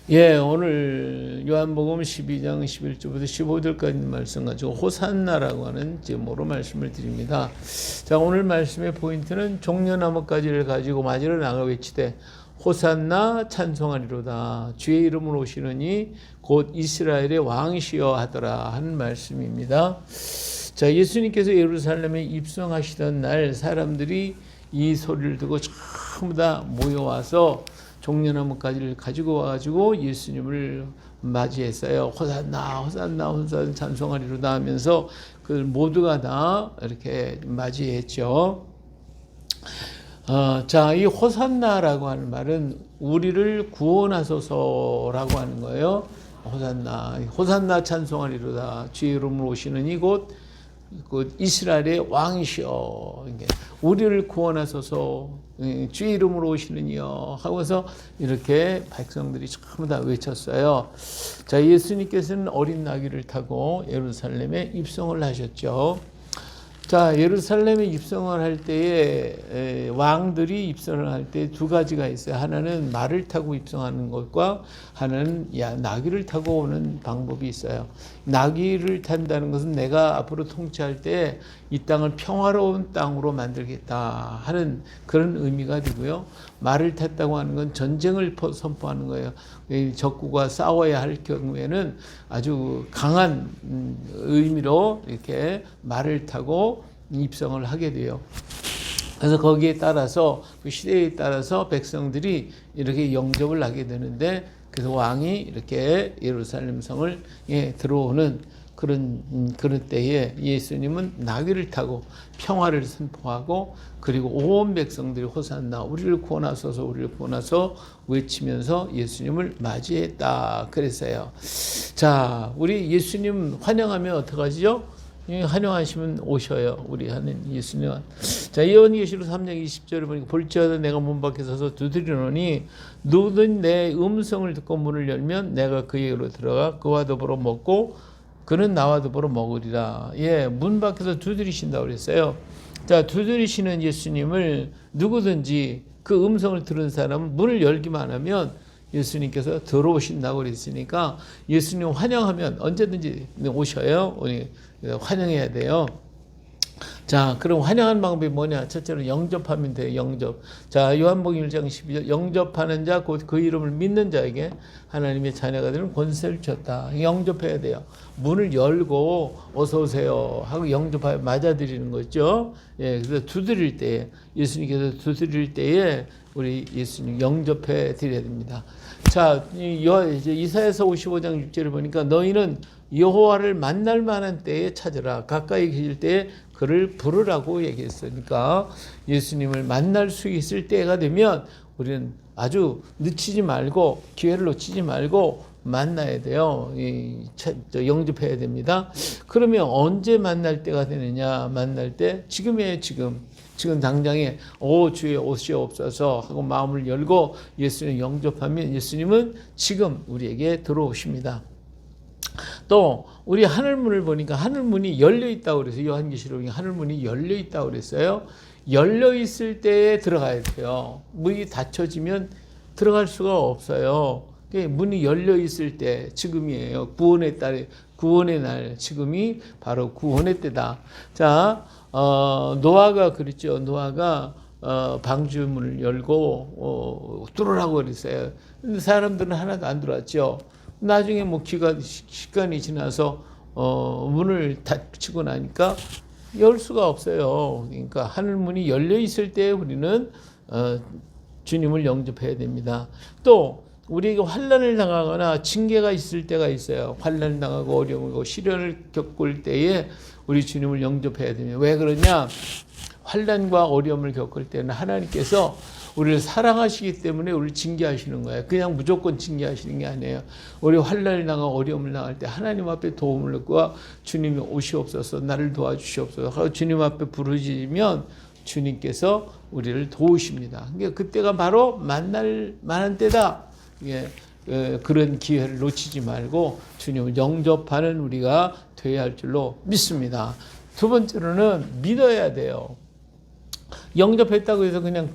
예, 오늘 요한복음 12장 11절부터 15절까지 말씀 가지고 호산나라고 하는 제목으로 말씀을 드립니다. 자, 오늘 말씀의 포인트는 종려나무가지를 가지고 맞으러 나가 외치되 호산나 찬송하리로다. 주의 이름으로 오시느니 곧 이스라엘의 왕이시여 하더라 하는 말씀입니다. 자, 예수님께서 예루살렘에 입성하시던 날 사람들이 이 소리를 듣고 전부 다 모여와서 종려나무가지를 가지고 와가지고 예수님을 맞이했어요. 호산나, 호산나, 호산나 찬송하리로다 하면서 그 모두가 다 이렇게 맞이했죠. 자, 이 호산나라고 하는 말은 우리를 구원하소서라고 하는 거예요. 호산나, 호산나 찬송하리로다. 주의 이름으로 오시는 이곳 그 이스라엘의 왕이시여, 우리를 구원하소서, 주의 이름으로 오시느니여 하고서 이렇게 백성들이 전부 다 외쳤어요. 자, 예수님께서는 어린 나귀를 타고 예루살렘에 입성을 하셨죠. 자, 예루살렘에 입성을 할 때에 왕들이 입성을 할 때 두 가지가 있어요. 하나는 말을 타고 입성하는 것과 하나는 나귀를 타고 오는 방법이 있어요. 나귀를 탄다는 것은 내가 앞으로 통치할 때 이 땅을 평화로운 땅으로 만들겠다 하는 그런 의미가 되고요. 말을 탔다고 하는 건 전쟁을 선포하는 거예요. 적국과 싸워야 할 경우에는 아주 강한 의미로 이렇게 말을 타고 입성을 하게 돼요. 그래서 거기에 따라서 그 시대에 따라서 백성들이 이렇게 영접을 하게 되는데, 그래서 왕이 이렇게 예루살렘 성을 들어오는 그런 때에 예수님은 나귀를 타고 평화를 선포하고, 그리고 온 백성들이 호산나, 우리를 구원하소서, 우리를 구원하소서 외치면서 예수님을 맞이했다 그랬어요. 자, 우리 예수님 환영하면 어떡하지요? 환영하시면 오셔요. 우리 하는 예수님. 자, 요한계시록 3장 20절을 보니까 볼지어다 내가 문 밖에 서서 두드리노니 누구든 내 음성을 듣고 문을 열면 내가 그에게로 들어가 그와 더불어 먹고 그는 나와 더불어 먹으리라. 예, 문 밖에서 두드리신다고 그랬어요. 자, 두드리시는 예수님을 누구든지 그 음성을 들은 사람은 문을 열기만 하면 예수님께서 들어오신다고 그랬으니까 예수님 환영하면 언제든지 오셔요. 우리 환영해야 돼요. 자, 그럼 환영하는 방법이 뭐냐? 첫째로 영접하면 돼요. 영접. 자, 요한복음 1장 12절 영접하는 자 곧 그 이름을 믿는 자에게 하나님의 자녀가 되는 권세를 줬다. 영접해야 돼요. 문을 열고 어서 오세요 하고 영접하여 맞아들이는 거죠. 예, 그래서 두드릴 때에 예수님께서 두드릴 때에 우리 예수님 영접해 드려야 됩니다. 자, 이사야서 55장 6절을 보니까 너희는 여호와를 만날 만한 때에 찾으라. 가까이 계실 때에 그를 부르라고 얘기했으니까 예수님을 만날 수 있을 때가 되면 우리는 아주 늦추지 말고 기회를 놓치지 말고 만나야 돼요. 영접해야 됩니다. 그러면 언제 만날 때가 되느냐? 만날 때 지금이에요. 지금 당장에 주의 오시옵소서 하고 마음을 열고 예수님 영접하면 예수님은 지금 우리에게 들어오십니다. 또 우리 하늘문을 보니까 하늘문이 열려 있다고 그랬어요. 요한계시록에 하늘문이 열려 있다고 그랬어요. 열려 있을 때에 들어가야 돼요. 문이 닫혀지면 들어갈 수가 없어요. 문이 열려 있을 때 지금이에요. 구원의 날 지금이 바로 구원의 때다. 자, 노아가 그랬죠. 노아가 방주문을 열고 뚫으라고 그랬어요. 근데 사람들은 하나도 안 들어왔죠. 나중에 시간이 지나서 문을 닫히고 나니까 열 수가 없어요. 그러니까 하늘문이 열려 있을 때 우리는 주님을 영접해야 됩니다. 또 우리에게 환난을 당하거나 징계가 있을 때가 있어요. 환난을 당하고 어려움이고 시련을 겪을 때에 우리 주님을 영접해야 됩니다. 왜 그러냐? 환난과 어려움을 겪을 때는 하나님께서 우리를 사랑하시기 때문에 우리를 징계하시는 거예요. 그냥 무조건 징계하시는 게 아니에요. 우리 환난을 당하고 어려움을 당할 때 하나님 앞에 도움을 얻고 주님이 오시옵소서, 나를 도와주시옵소서 하고 주님 앞에 부르짖으면 주님께서 우리를 도우십니다. 그러니까 그때가 바로 만날 만한 때다. 예, 그런 기회를 놓치지 말고 주님을 영접하는 우리가 되어야 할 줄로 믿습니다. 두 번째로는 믿어야 돼요. 영접했다고 해서 그냥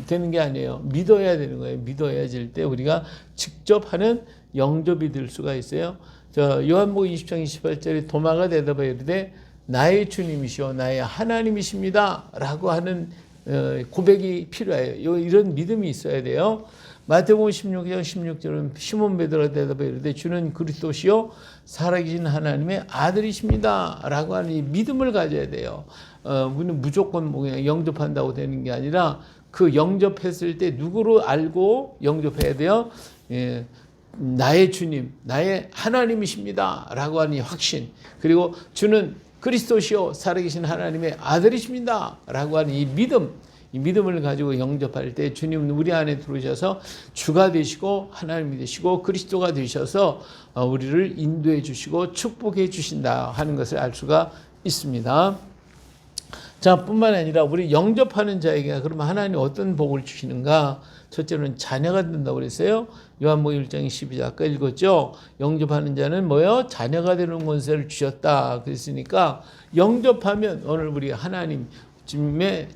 되는 게 아니에요. 믿어야 되는 거예요. 믿어야질 때 우리가 직접 하는 영접이 될 수가 있어요. 요한복음 20장 28절에 도마가 대답하여 이르되 나의 주님이시오 나의 하나님이십니다 라고 하는 고백이 필요해요. 이런 믿음이 있어야 돼요. 마태복음 16장 16절은 시몬 베드로가 대답하여 이르되 주는 그리스도시요 살아계신 하나님의 아들이십니다 라고 하는 이 믿음을 가져야 돼요. 우리는 무조건 그냥 영접한다고 되는 게 아니라 그 영접했을 때 누구로 알고 영접해야 돼요? 나의 주님, 나의 하나님이십니다 라고 하는 이 확신, 그리고 주는 그리스도시요 살아계신 하나님의 아들이십니다 라고 하는 이 믿음, 이 믿음을 가지고 영접할 때 주님은 우리 안에 들어오셔서 주가 되시고 하나님이 되시고 그리스도가 되셔서 우리를 인도해 주시고 축복해 주신다 하는 것을 알 수가 있습니다. 자, 뿐만 아니라 우리 영접하는 자에게 그러면 하나님 어떤 복을 주시는가? 첫째는 자녀가 된다고 그랬어요. 요한복음 1장 12절 아까 읽었죠. 영접하는 자는 뭐요? 자녀가 되는 권세를 주셨다. 그랬으니까 영접하면 오늘 우리 하나님의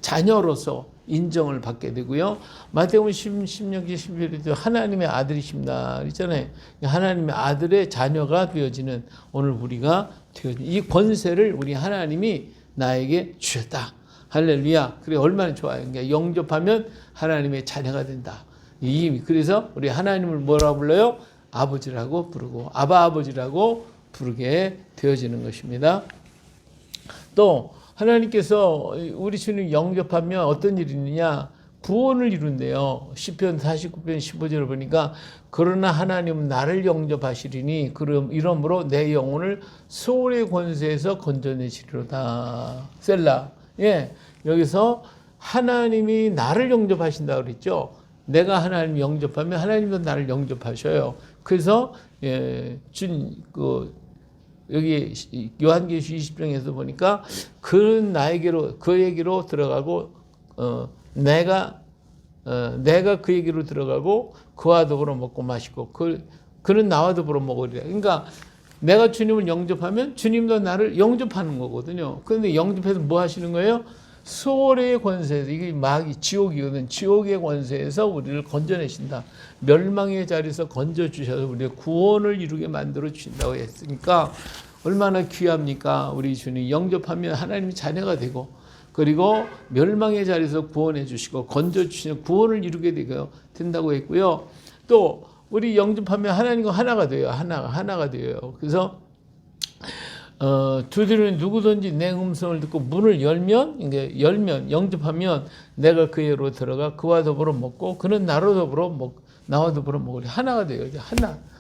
자녀로서 인정을 받게 되고요. 마태복음 16장 11절에도 하나님의 아들이십니다. 그랬잖아요. 하나님의 아들의 자녀가 되어지는 오늘 우리가 되어지는 이 권세를 우리 하나님이 나에게 주셨다. 할렐루야. 그래 얼마나 좋아요. 그러니까 영접하면 하나님의 자녀가 된다. 그래서 우리 하나님을 뭐라고 불러요? 아버지라고 부르고 아바 아버지라고 부르게 되어지는 것입니다. 또 하나님께서 우리 주님 영접하면 어떤 일이 있느냐? 구원을 이룬대요. 시편 49편 15절을 보니까 그러나 하나님은 나를 영접하시리니 이러므로 내 영혼을 소울의 권세에서 건져내시리로다. 셀라. 예, 여기서 하나님이 나를 영접하신다고 그랬죠. 내가 하나님 영접하면 하나님도 나를 영접하셔요. 그래서 여기 요한계시 20장에서 보니까 그에게로 들어가고 내가 그에게로 들어가고 그와 더불어 먹고 마시고 그는 나와 더불어 먹으리라. 그러니까 내가 주님을 영접하면 주님도 나를 영접하는 거거든요. 그런데 영접해서 뭐 하시는 거예요? 수월의 권세에서, 이게 지옥이거든. 지옥의 권세에서 우리를 건져내신다. 멸망의 자리에서 건져주셔서 우리의 구원을 이루게 만들어 주신다고 했으니까 얼마나 귀합니까? 우리 주님 영접하면 하나님의 자녀가 되고, 그리고 멸망의 자리에서 구원해 주시고 건져주시는 구원을 이루게 된다고 했고요. 또 우리 영접하면 하나님과 하나가 돼요. 하나가 돼요. 그래서 두드리는 누구든지 내 음성을 듣고 문을 열면 영접하면 내가 그에로 들어가 그와 더불어 먹고 그는 나와 더불어 먹으리. 하나가 돼요.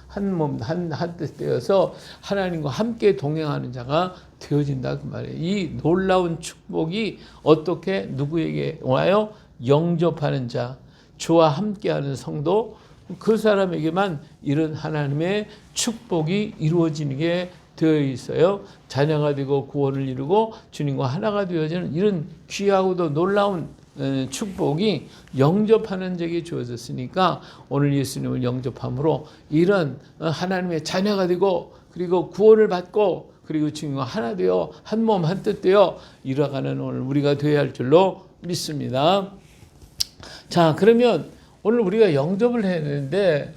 한 몸, 한 뜻 되어서 하나님과 함께 동행하는 자가 되어진다 그 말이에요. 이 놀라운 축복이 어떻게 누구에게 와요? 영접하는 자, 주와 함께하는 성도, 그 사람에게만 이런 하나님의 축복이 이루어지는 게 되어 있어요. 자녀가 되고 구원을 이루고 주님과 하나가 되어지는 이런 귀하고도 놀라운 축복이 영접하는 자에게 주어졌으니까 오늘 예수님을 영접함으로 이런 하나님의 자녀가 되고 그리고 구원을 받고 그리고 주님과 하나 되어 한 몸 한 뜻 되어 이뤄가는 오늘 우리가 되어야 할 줄로 믿습니다. 자, 그러면 오늘 우리가 영접을 해야 되는데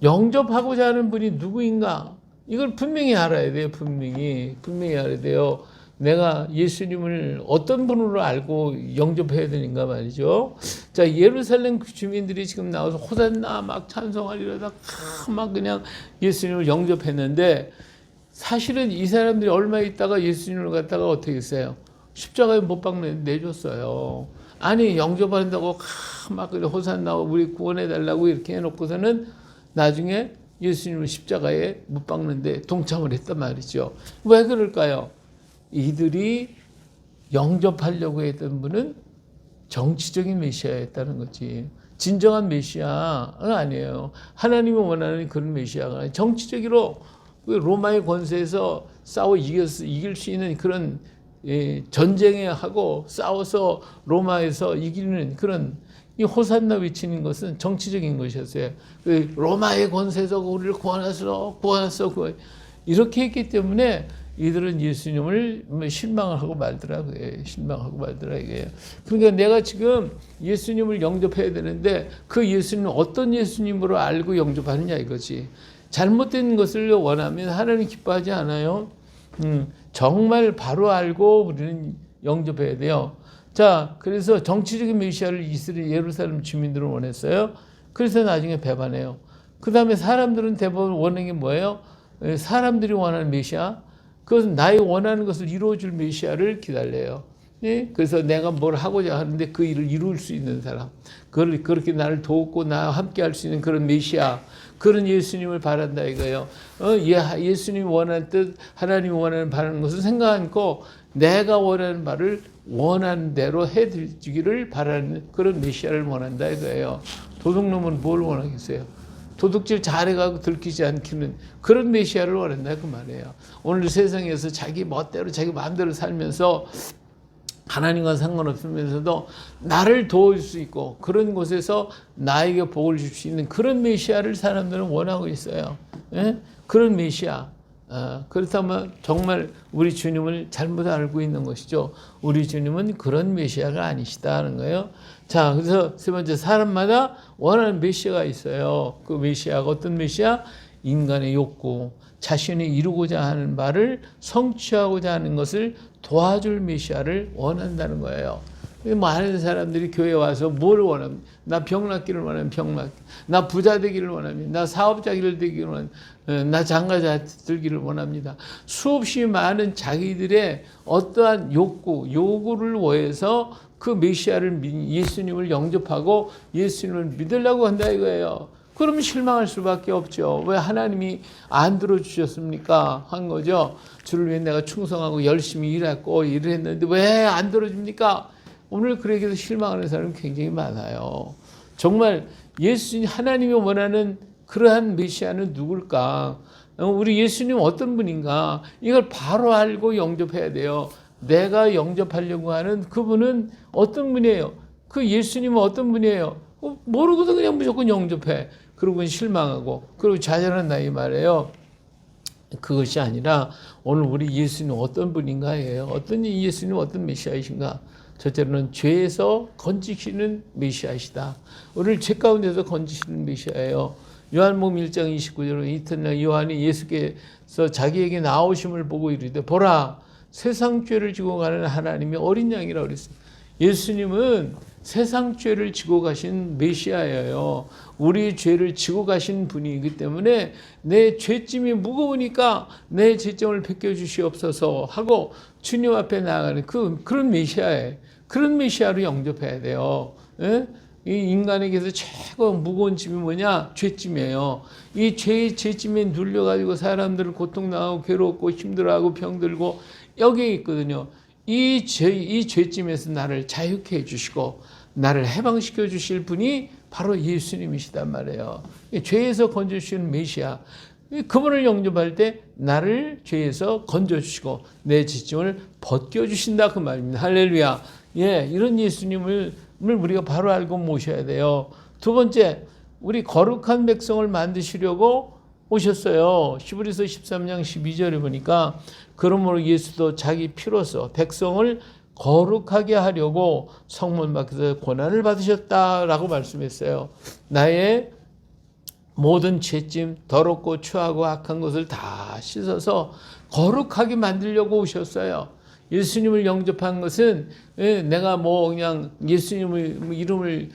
영접하고자 하는 분이 누구인가? 이걸 분명히 알아야 돼요. 분명히 알아야 돼요. 내가 예수님을 어떤 분으로 알고 영접해야 되는가 말이죠. 자, 예루살렘 주민들이 지금 나와서 호산나 막 찬송하리로다 막 그냥 예수님을 영접했는데 사실은 이 사람들이 얼마 있다가 예수님을 갖다가 어떻게 했어요? 십자가에 못 박는 내줬어요. 아니 영접한다고 막 호산나 우리 구원해달라고 이렇게 해놓고서는 나중에 예수님을 십자가에 못 박는데 동참을 했단 말이죠. 왜 그럴까요? 이들이 영접하려고 했던 분은 정치적인 메시아였다는 거지. 진정한 메시아가 아니에요. 하나님이 원하는 그런 메시아가 아니에요. 정치적으로 로마의 권세에서 싸워 이길 수 있는 그런 전쟁에 하고 싸워서 로마에서 이기는 그런 이 호산나 외치는 것은 정치적인 것이었어요. 로마의 권세에서 우리를 구원하소 이렇게 했기 때문에 이들은 예수님을 실망하고 말더라고요. 실망하고 말더라 이거예요. 그러니까 내가 지금 예수님을 영접해야 되는데 그 예수님은 어떤 예수님으로 알고 영접하느냐 이거지. 잘못된 것을 원하면 하나님 기뻐하지 않아요. 정말 바로 알고 우리는 영접해야 돼요. 자, 그래서 정치적인 메시아를 이스라엘 예루살렘 주민들은 원했어요. 그래서 나중에 배반해요. 그 다음에 사람들은 대부분 원하는 게 뭐예요? 사람들이 원하는 메시아. 그것은 나의 원하는 것을 이루어줄 메시아를 기다려요. 예? 그래서 내가 뭘 하고자 하는데 그 일을 이룰 수 있는 사람. 그렇게 나를 돕고 나와 함께 할 수 있는 그런 메시아. 그런 예수님을 바란다 이거예요. 예수님이 원하는 뜻, 하나님이 바라는 것을 생각 않고 내가 원하는 바를 원하는 대로 해주기를 바라는 그런 메시아를 원한다 이거예요. 도둑놈은 뭘 원하겠어요? 도둑질 잘해가고 들키지 않기는 그런 메시아를 원한다 그 말이에요. 오늘 세상에서 자기 멋대로 자기 마음대로 살면서 하나님과 상관없으면서도 나를 도울 수 있고 그런 곳에서 나에게 복을 줄 수 있는 그런 메시아를 사람들은 원하고 있어요. 예? 그런 메시아. 그렇다면 정말 우리 주님을 잘못 알고 있는 것이죠. 우리 주님은 그런 메시아가 아니시다는 거예요. 자, 그래서 세 번째, 사람마다 원하는 메시아가 있어요. 그 메시아가 어떤 메시아? 인간의 욕구, 자신이 이루고자 하는 바를 성취하고자 하는 것을 도와줄 메시아를 원한다는 거예요. 많은 사람들이 교회에 와서 뭘 원합니까? 나 병 낫기를 원하면 병 낫기, 나 부자 되기를 원합니다. 나 사업자 되기를 원합니다. 나 장가자 들기를 원합니다. 수없이 많은 자기들의 어떠한 요구를 위해서 그 메시아를 예수님을 영접하고 예수님을 믿으려고 한다 이거예요. 그러면 실망할 수밖에 없죠. 왜 하나님이 안 들어주셨습니까? 한 거죠. 주를 위해 내가 충성하고 열심히 일했고 일을 했는데 왜 안 들어줍니까? 오늘 그렇게 실망하는 사람이 굉장히 많아요. 정말 예수님, 하나님이 원하는 그러한 메시아는 누굴까? 우리 예수님 어떤 분인가? 이걸 바로 알고 영접해야 돼요. 내가 영접하려고 하는 그분은 어떤 분이에요? 그 예수님은 어떤 분이에요? 모르고도 그냥 무조건 영접해. 그러고 실망하고 그리고 좌절한다 이 말이에요. 그것이 아니라 오늘 우리 예수님 어떤 분인가예요. 어떤 예수님 어떤 메시아이신가? 첫째로는 죄에서 건지시는 메시아이시다. 우리를 죄 가운데서 건지시는 메시아예요. 요한복음 1장 29절은 이튿날 요한이 예수께서 자기에게 나오심을 보고 이르되 보라 세상 죄를 지고 가는 하나님의 어린 양이라 그랬어요. 예수님은 세상 죄를 지고 가신 메시아예요. 우리 죄를 지고 가신 분이기 때문에 내 죄짐이 무거우니까 내 죄점을 벗겨주시옵소서 하고 주님 앞에 나아가는 그런 메시아예요. 그런 메시아로 영접해야 돼요. 예? 이 인간에게서 최고 무거운 짐이 뭐냐? 죄짐이에요. 이 죄짐에 눌려가지고 사람들을 고통당하고 괴롭고 힘들어하고 병들고 여기에 있거든요. 이 죄짐에서 나를 자유케 해주시고 나를 해방시켜 주실 분이 바로 예수님이시단 말이에요. 죄에서 건져주시는 메시아. 그분을 영접할 때 나를 죄에서 건져주시고 내 죄짐을 벗겨주신다 그 말입니다. 할렐루야. 예, 이런 예수님을 우리가 바로 알고 모셔야 돼요. 두 번째, 우리 거룩한 백성을 만드시려고 오셨어요. 히브리서 13장 12절에 보니까 그러므로 예수도 자기 피로써 백성을 거룩하게 하려고 성문 밖에서 고난을 받으셨다라고 말씀했어요. 나의 모든 죄짐, 더럽고 추하고 악한 것을 다 씻어서 거룩하게 만들려고 오셨어요. 예수님을 영접한 것은 내가 그냥 예수님의 이름을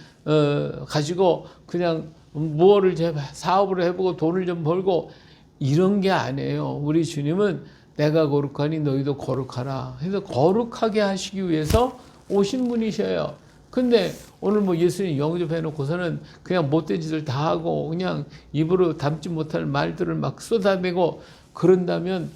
가지고 그냥 무엇을 사업을 해보고 돈을 좀 벌고 이런 게 아니에요. 우리 주님은 내가 거룩하니 너희도 거룩하라 해서 거룩하게 하시기 위해서 오신 분이셔요. 근데 오늘 예수님 영접해 놓고서는 그냥 못된 짓을 다 하고 그냥 입으로 담지 못할 말들을 막 쏟아내고 그런다면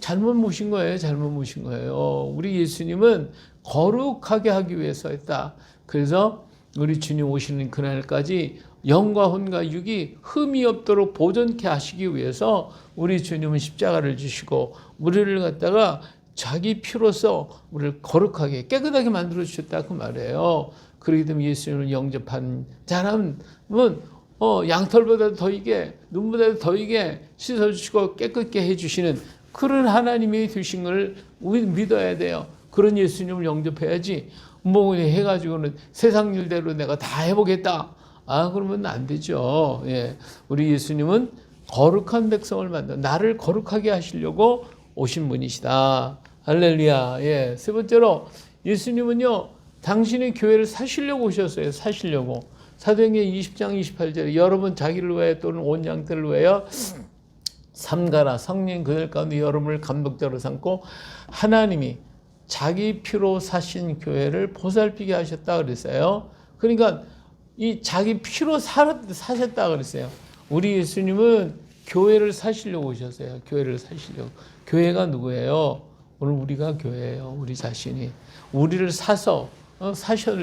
잘못 모신 거예요. 잘못 모신 거예요. 우리 예수님은 거룩하게 하기 위해서 했다. 그래서 우리 주님 오시는 그날까지 영과 혼과 육이 흠이 없도록 보존케 하시기 위해서 우리 주님은 십자가를 주시고 우리를 갖다가 자기 피로써 우리를 거룩하게 깨끗하게 만들어 주셨다 그 말이에요. 그렇기 때문에 예수님을 영접한 사람은 양털보다 더 이게 눈보다 더 이게 씻어주시고 깨끗게 해주시는 그런 하나님이 되신 걸 우리 믿어야 돼요. 그런 예수님을 영접해야지. 뭐 해가지고는 세상 일대로 내가 다 해보겠다. 그러면 안 되죠. 예. 우리 예수님은 거룩한 백성을 만들어 나를 거룩하게 하시려고 오신 분이시다. 할렐루야. 예. 세 번째로 예수님은요, 당신의 교회를 사시려고 오셨어요. 사시려고. 사도행전 20장 28절에 여러분 자기를 위하여 또는 온 양떼를 위하여 삼가라. 성령 그들 가운데 여러분을 감독자로 삼고 하나님이 자기 피로 사신 교회를 보살피게 하셨다 그랬어요. 그러니까 이 자기 피로 사셨다 그랬어요. 우리 예수님은 교회를 사시려고 오셨어요. 교회를 사시려고. 교회가 누구예요? 오늘 우리가 교회예요. 우리 자신이. 우리를 사서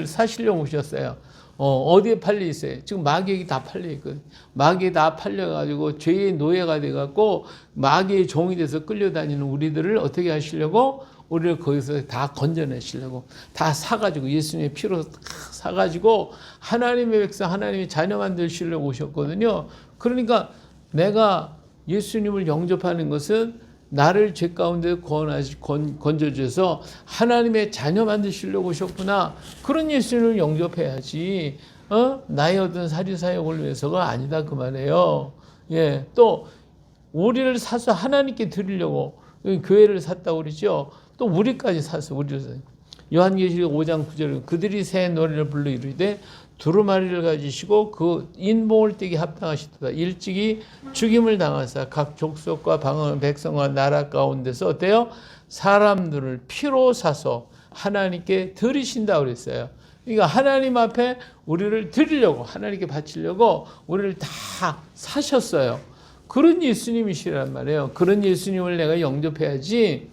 사시려고 오셨어요. 어디에 팔려 있어요? 지금 마귀에게 다 팔려 있거든요. 마귀에 다 팔려가지고 죄의 노예가 돼갖고 마귀의 종이 돼서 끌려다니는 우리들을 어떻게 하시려고? 우리를 거기서 다 건져내시려고 다 사가지고 예수님의 피로 사가지고 하나님의 백성, 하나님의 자녀 만드시려고 오셨거든요. 그러니까 내가 예수님을 영접하는 것은 나를 죄 가운데 건져줘서 하나님의 자녀 만드시려고 오셨구나. 그런 예수님을 영접해야지. 나의 어떤 사리사욕을 위해서가 아니다 그 말이에요. 예, 또 우리를 사서 하나님께 드리려고 교회를 샀다고 그러죠. 또 우리까지 사서 우리를 사서. 요한계시록 5장 9절 그들이 새 노래를 불러 이르되 두루마리를 가지시고 그 인봉을 띠기 합당하시도다. 일찍이 죽임을 당하사 각 족속과 방언 백성과 나라 가운데서 어때요? 사람들을 피로 사서 하나님께 드리신다 그랬어요. 그러니까 하나님 앞에 우리를 드리려고 하나님께 바치려고 우리를 다 사셨어요. 그런 예수님이시란 말이에요. 그런 예수님을 내가 영접해야지.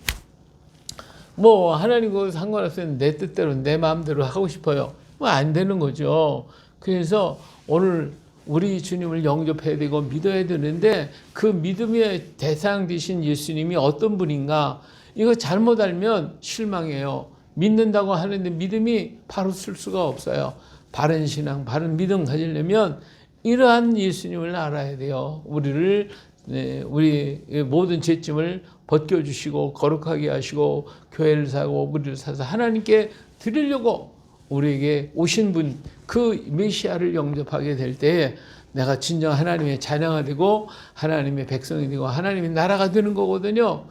뭐 하나님과 상관없어요. 내 뜻대로 내 마음대로 하고 싶어요. 뭐 안 되는 거죠. 그래서 오늘 우리 주님을 영접해야 되고 믿어야 되는데 그 믿음의 대상 되신 예수님이 어떤 분인가 이거 잘못 알면 실망해요. 믿는다고 하는데 믿음이 바로 쓸 수가 없어요. 바른 신앙, 바른 믿음 가지려면 이러한 예수님을 알아야 돼요. 우리를 우리 모든 죄짐을 벗겨주시고 거룩하게 하시고 교회를 사고 우리를 사서 하나님께 드리려고 우리에게 오신 분, 그 메시아를 영접하게 될 때에 내가 진정 하나님의 자녀가 되고 하나님의 백성이 되고 하나님의 나라가 되는 거거든요.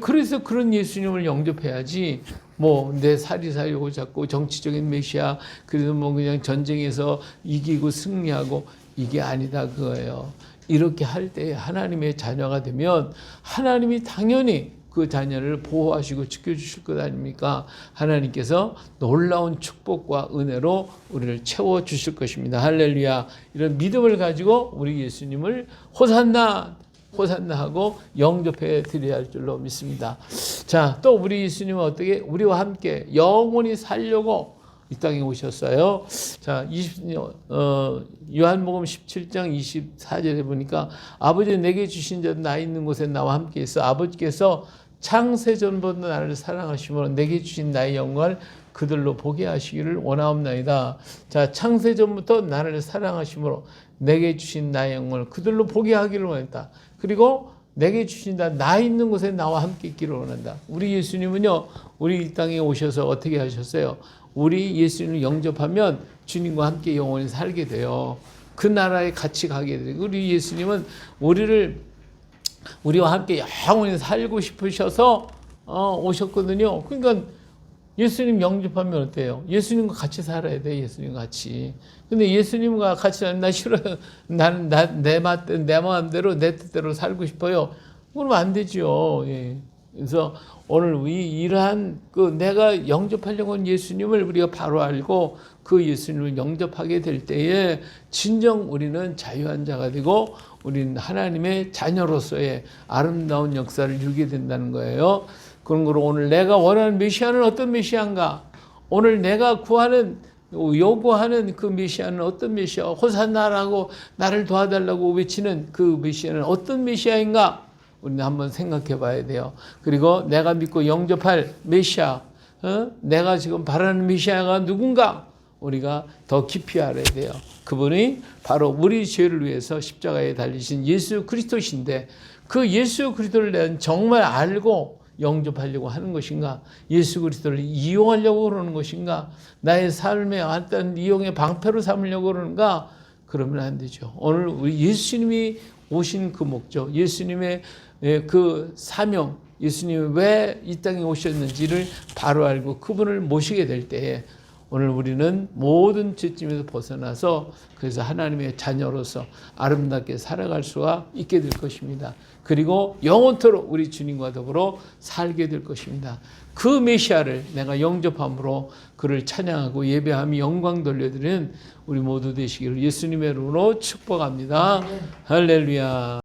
그래서 그런 예수님을 영접해야지 뭐 내 사리사욕을 잡고 정치적인 메시아 그래서 뭐 그냥 전쟁에서 이기고 승리하고 이게 아니다 그거예요. 이렇게 할 때 하나님의 자녀가 되면 하나님이 당연히 그 자녀를 보호하시고 지켜주실 것 아닙니까? 하나님께서 놀라운 축복과 은혜로 우리를 채워주실 것입니다. 할렐루야. 이런 믿음을 가지고 우리 예수님을 호산나 하고 영접해 드려야 할 줄로 믿습니다. 자, 또 우리 예수님은 어떻게 우리와 함께 영원히 살려고 이 땅에 오셨어요. 자, 요한복음 17장 24절에 보니까 아버지 내게 주신 자 나 있는 곳에 나와 함께 있어 아버지께서 창세전부터 나를 사랑하시므로 내게 주신 나의 영광을 그들로 보게 하시기를 원하옵나이다. 자, 창세전부터 나를 사랑하시므로 내게 주신 나의 영광을 그들로 보게 하기를 원했다. 그리고 내게 주신다. 나 있는 곳에 나와 함께 있기를 원한다. 우리 예수님은요, 우리 이 땅에 오셔서 어떻게 하셨어요? 우리 예수님을 영접하면 주님과 함께 영원히 살게 돼요. 그 나라에 같이 가게 돼요. 우리 예수님은 우리와 함께 영원히 살고 싶으셔서 오셨거든요. 그러니까 예수님 영접하면 어때요? 예수님과 같이 살아야 돼. 예수님과 같이. 근데 예수님과 같이 살면 나 싫어요. 나는 내 마음대로 내 뜻대로 살고 싶어요. 그러면 안 되죠. 예. 그래서 오늘 이러한 내가 영접하려고 하는 예수님을 우리가 바로 알고 그 예수님을 영접하게 될 때에 진정 우리는 자유한 자가 되고 우리는 하나님의 자녀로서의 아름다운 역사를 이루게 된다는 거예요. 그런 거로 오늘 내가 원하는 메시아는 어떤 메시아인가? 오늘 내가 요구하는 그 메시아는 어떤 메시아? 호산나라고 나를 도와달라고 외치는 그 메시아는 어떤 메시아인가? 우리는 한번 생각해 봐야 돼요. 그리고 내가 믿고 영접할 메시아, 내가 지금 바라는 메시아가 누군가? 우리가 더 깊이 알아야 돼요. 그분이 바로 우리 죄를 위해서 십자가에 달리신 예수 그리스도신데 그 예수 그리스도를 내가 정말 알고 영접하려고 하는 것인가? 예수 그리스도를 이용하려고 그러는 것인가? 나의 삶에 어떤 이용의 방패로 삼으려고 그러는가? 그러면 안 되죠. 오늘 우리 예수님이 오신 그 목적, 예수님의 그 사명, 예수님이 왜 이 땅에 오셨는지를 바로 알고 그분을 모시게 될 때에 오늘 우리는 모든 죄짐에서 벗어나서 그래서 하나님의 자녀로서 아름답게 살아갈 수가 있게 될 것입니다. 그리고 영원토록 우리 주님과 더불어 살게 될 것입니다. 그 메시아를 내가 영접함으로 그를 찬양하고 예배하며 영광 돌려드리는 우리 모두 되시기를 예수님의 이름으로 축복합니다. 할렐루야.